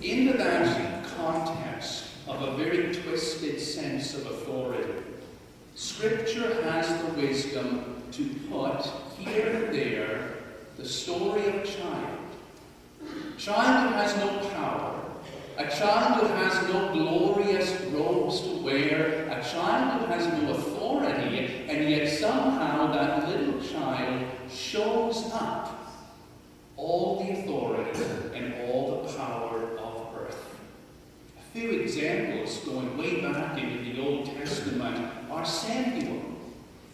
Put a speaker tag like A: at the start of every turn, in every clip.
A: In that context of a very twisted sense of authority, Scripture has the wisdom to put here and there the story of a child. A child who has no power, a child who has no glorious robes to wear, a child who has no authority, and yet somehow that little child shows up all the authority and all the power of earth. A few examples going way back into the Old Testament are Samuel,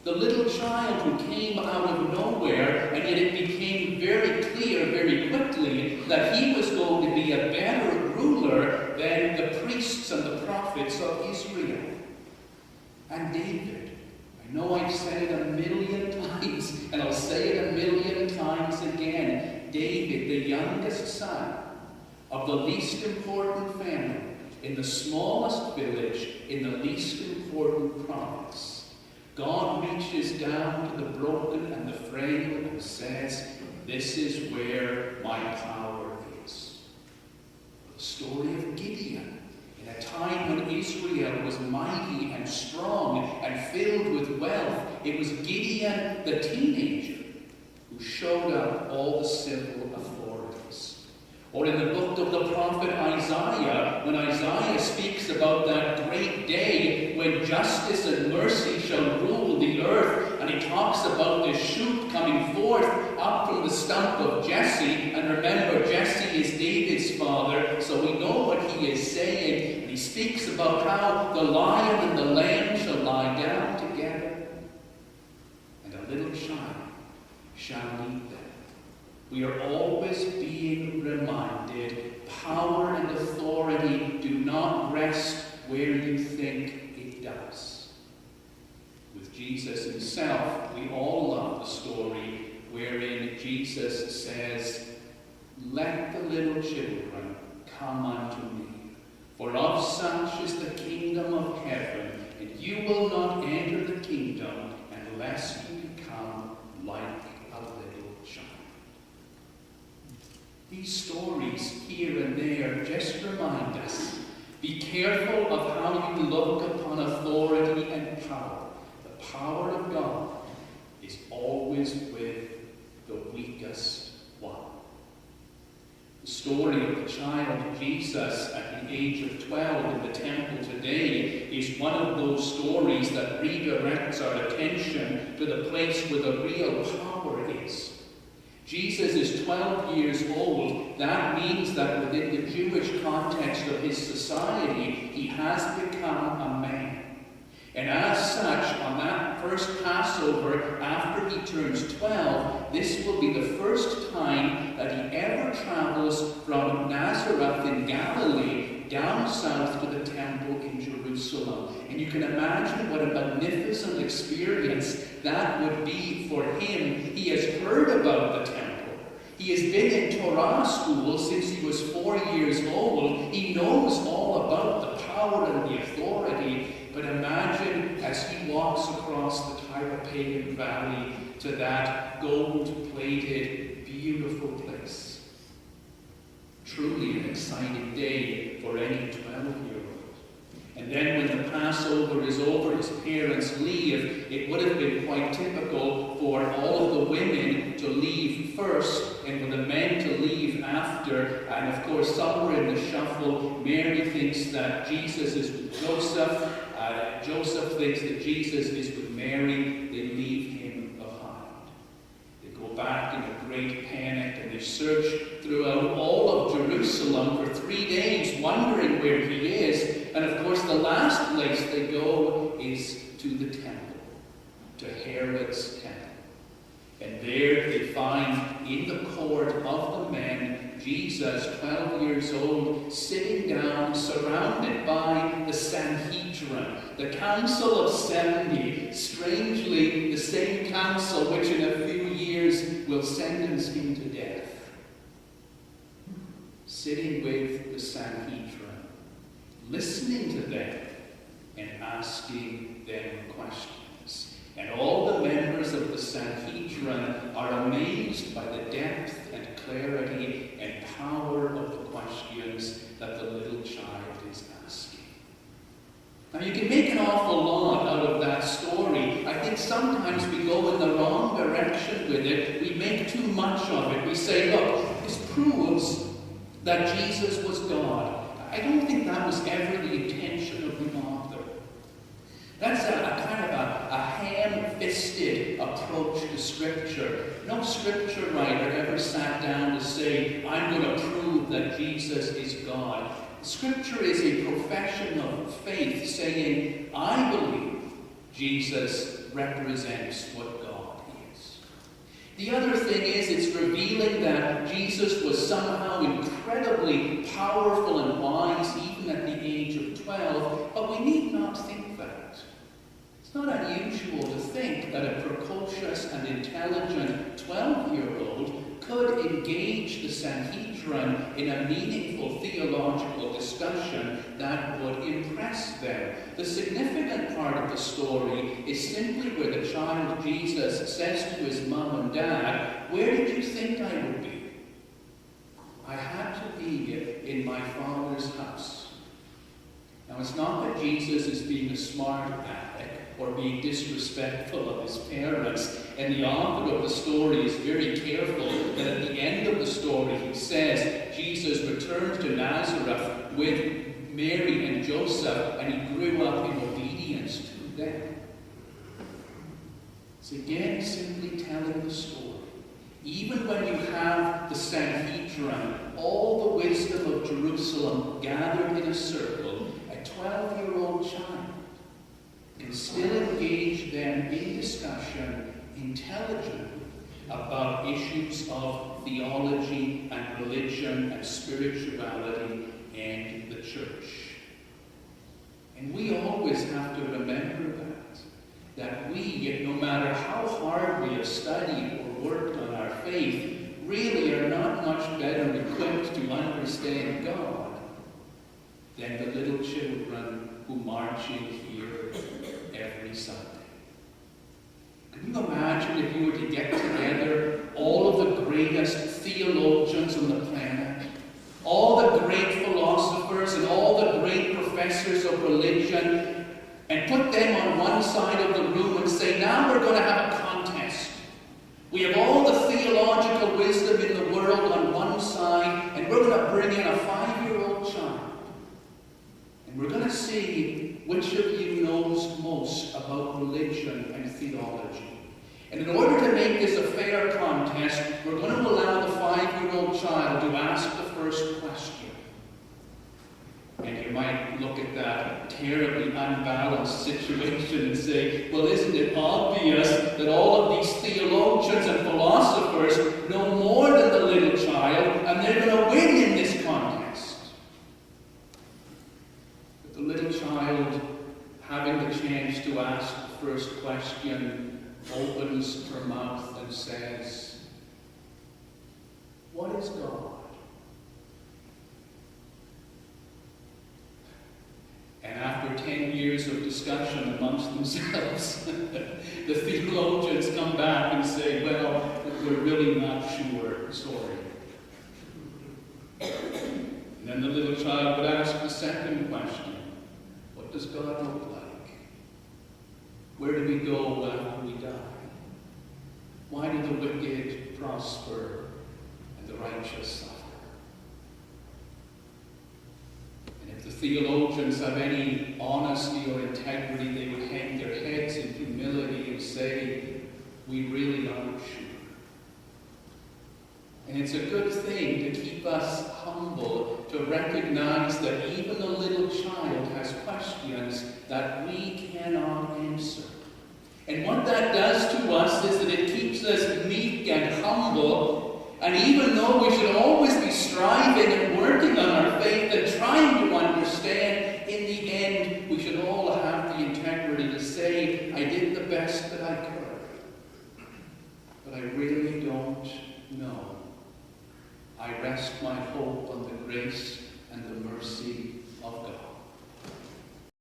A: the little child who came out of nowhere, and yet it became very clear very quickly that he was going to be a better ruler than the priests and the prophets of Israel. And David, I know I've said it a million times, and I'll say it a million times again. David, the youngest son of the least important family, in the smallest village, in the least important province, God reaches down to the broken and the frail and says, "This is where my power is." The story of Gideon, in a time when Israel was mighty and strong and filled with wealth, it was Gideon, the teenager, who showed up all the civil authorities. Or in the book of the prophet Isaiah, when Isaiah speaks about that great day when justice and mercy shall rule the earth, and he talks about this shoot coming forth up from the stump of Jesse, and remember, Jesse is David's father, so we know what he is saying, and he speaks about how the lion and the lamb shall lie down together, and a little child shall lead them. We are always being reminded, power and authority do not rest where you think it does. With Jesus himself, we all love the story wherein Jesus says, "Let the little children come unto me, for of such is the kingdom of heaven, and you will not enter the kingdom unless you become like a little child." These stories here and there just remind us, be careful of how you look upon authority and power. The power of God is always with the weakest one. The story of the child Jesus at the age of 12 in the temple today is one of those stories that redirects our attention to the place where the real power is. Jesus is 12 years old. That means that within the Jewish context of his society, he has become a man. And as such, on that first Passover, after he turns 12, this will be the first time that he ever travels from Nazareth in Galilee down south to the temple in Jerusalem. And you can imagine what a magnificent experience that would be for him. He has heard about the temple. He has been in Torah school since he was 4 years old. He knows all about the power and the authority. But imagine as he walks across the Tyropaean Valley to that gold-plated, beautiful place. Truly an exciting day for any 12-year-old. And then when the Passover is over, his parents leave. It would have been quite typical for all of the women to leave first and for the men to leave after. And of course, somewhere in the shuffle, Mary thinks that Jesus is with Joseph. Joseph thinks that Jesus is with Mary. They leave him behind. They go back in a great panic and they search throughout all of Jerusalem for 3 days, wondering where he is. And of course, the last place they go is to the temple, to Herod's temple. And there they find in the court of the men Jesus, 12 years old, sitting down, surrounded by the Sanhedrin, the Council of 70, strangely the same council which in a few years will sentence him to death. Sitting with the Sanhedrin, listening to them and asking them questions. And all the members of the Sanhedrin are amazed by the depth and clarity and power of the questions that the little child is asking. Now, you can make an awful lot out of that story. I think sometimes we go in the wrong direction with it. We make too much of it. We say, look, this proves that Jesus was God. I don't think that was ever the intention of the author. That's a kind of a ham-fisted approach to Scripture. No Scripture writer ever sat down to say, I'm going to prove that Jesus is God. Scripture is a profession of faith saying, I believe Jesus represents what God is. The other thing is, it's revealing that Jesus was somehow incredibly powerful and wise even at the age of 12, but we need not think that. It's not unusual to think that a precocious and intelligent 12-year-old could engage the Sanhedrin in a meaningful theological discussion that would impress them. The significant part of the story is simply where the child Jesus says to his mom and dad, where did you think I would be? I had to be in my Father's house. Now, it's not that Jesus is being a smart aleck or being disrespectful of his parents. And the author of the story is very careful that at the end of the story he says Jesus returned to Nazareth with Mary and Joseph, and he grew up in obedience to them. It's again simply telling the story. Even when you have the Sanhedrin, all the wisdom of Jerusalem gathered in a circle, a 12-year-old child can still engage them in discussion intelligently about issues of theology and religion and spirituality and the church. And we always have to remember that we, no matter how hard we have studied or worked on our faith, really are not much better equipped to understand God than the little children who march in here every Sunday. Can you imagine if you were to get together all of the greatest theologians on the planet, all the great philosophers and all the great professors of religion, and put them on one side of the room and say, now we're going to have a contest. We have all the theological wisdom in the world on one side, and we're going to bring in a 5-year-old child. And we're going to see which of you knows most about religion and theology. And in order to make this a fair contest, we're going to allow the 5-year-old child to ask the first question. And you might look at that terribly unbalanced situation and say, well, isn't it obvious that all of these theologians and philosophers know more than the little child, and they're going to win in this contest? But the little child, having the chance to ask the first question, opens her mouth and says, what is God? And after 10 years of discussion amongst themselves, the theologians come back and say, well, we're really not sure. Sorry. And then the little child would ask the second question. What does God look like? Where do we go after we die? Why do the wicked prosper and the righteous suffer? And if the theologians have any honesty or integrity, they would hang their heads in humility and say, we really aren't sure. And it's a good thing to keep us humble, to recognize that even the little child has questions that we cannot answer. And what that does to us is that it keeps us meek and humble. And even though we should always be striving and working on our faith and trying to understand, in the end, we should all have the integrity to say, I did the best that I could. But I really don't know. I rest my hope on the grace and the mercy of God.